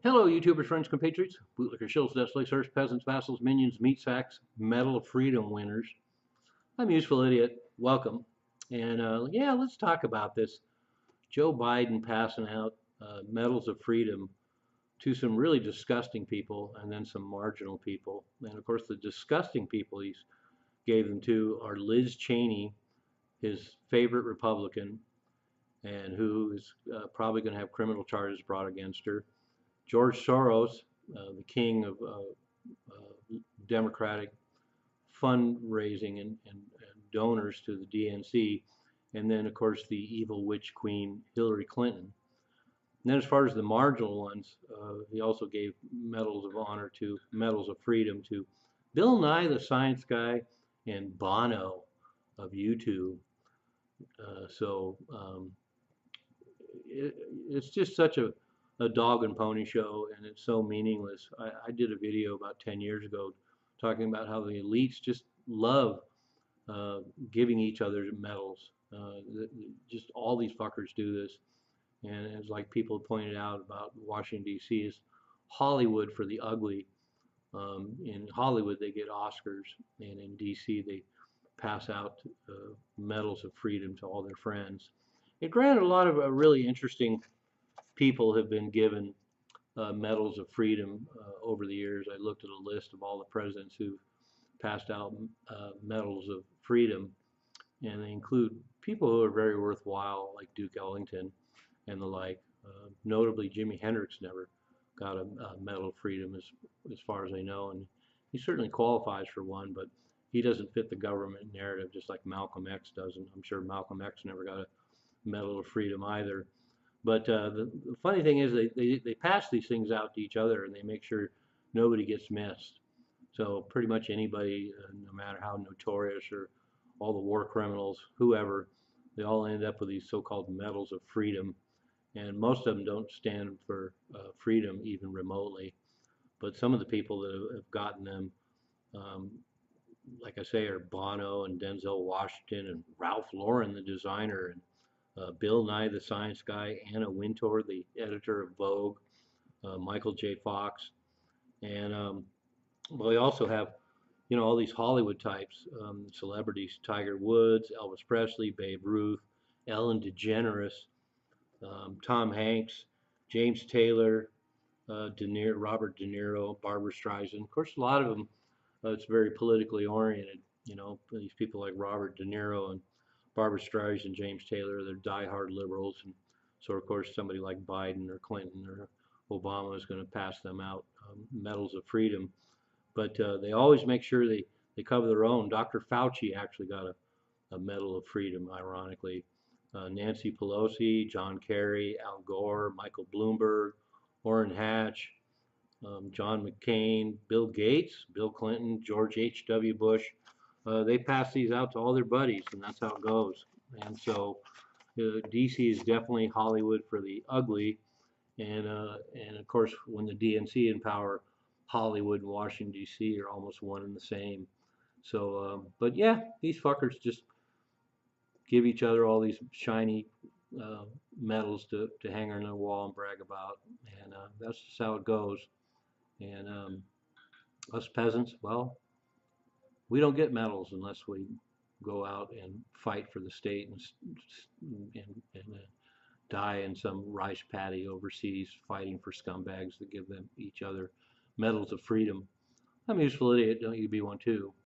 Hello, YouTubers, friends, compatriots, bootlicker, shills, desolate, serfs, peasants, vassals, minions, meat sacks, Medal of Freedom winners. I'm Useful Idiot. Welcome. And yeah, let's talk about this. Joe Biden passing out medals of freedom to some really disgusting people and then some marginal people. And of course, the disgusting people he gave them to are Liz Cheney, his favorite Republican, and who is probably going to have criminal charges brought against her. George Soros, the king of Democratic fundraising and donors to the DNC, and then, of course, the evil witch queen Hillary Clinton. And then, as far as the marginal ones, he also gave medals of honor to medals of freedom to Bill Nye the Science Guy and Bono of YouTube. It's just such a dog and pony show, and it's so meaningless. I did a video about 10 years ago talking about how the elites just love giving each other medals. Just all these fuckers do this. And it's like people pointed out about Washington, D.C. is Hollywood for the ugly. In Hollywood, they get Oscars, and in D.C., they pass out medals of freedom to all their friends. And granted, a lot of really interesting people have been given medals of freedom over the years. I looked at a list of all the presidents who've passed out medals of freedom, and they include people who are very worthwhile, like Duke Ellington and the like. Notably, Jimi Hendrix never got a medal of freedom, as far as I know, and he certainly qualifies for one, but he doesn't fit the government narrative, just like Malcolm X doesn't. I'm sure Malcolm X never got a medal of freedom either. But the funny thing is they pass these things out to each other, and they make sure nobody gets missed. So pretty much anybody, no matter how notorious or all the war criminals, whoever, they all end up with these so-called medals of freedom. And most of them don't stand for freedom even remotely. But some of the people that have gotten them, um, like I say, are Bono and Denzel Washington and Ralph Lauren, the designer, and Bill Nye the Science Guy, Anna Wintour, the editor of Vogue, Michael J. Fox, and well, we also have, all these Hollywood types, celebrities: Tiger Woods, Elvis Presley, Babe Ruth, Ellen DeGeneres, Tom Hanks, James Taylor, Robert De Niro, Barbara Streisand. Of course, a lot of them, it's very politically oriented. These people like Robert De Niro and Barbara Streisand, James Taylor, they're diehard liberals, and so of course somebody like Biden or Clinton or Obama is going to pass them out medals of freedom. But they always make sure they cover their own. Dr. Fauci actually got a medal of freedom, ironically. Nancy Pelosi, John Kerry, Al Gore, Michael Bloomberg, Orrin Hatch, John McCain, Bill Gates, Bill Clinton, George H.W. Bush. They pass these out to all their buddies, and that's how it goes. And so DC is definitely Hollywood for the ugly. And of course, when the DNC in power, Hollywood and Washington, D.C. are almost one and the same. So, but yeah, these fuckers just give each other all these shiny medals to hang on their wall and brag about. And that's just how it goes. And us peasants, well, we don't get medals unless we go out and fight for the state and die in some rice paddy overseas fighting for scumbags that give them each other medals of freedom. I'm a useful idiot. Don't you be one too?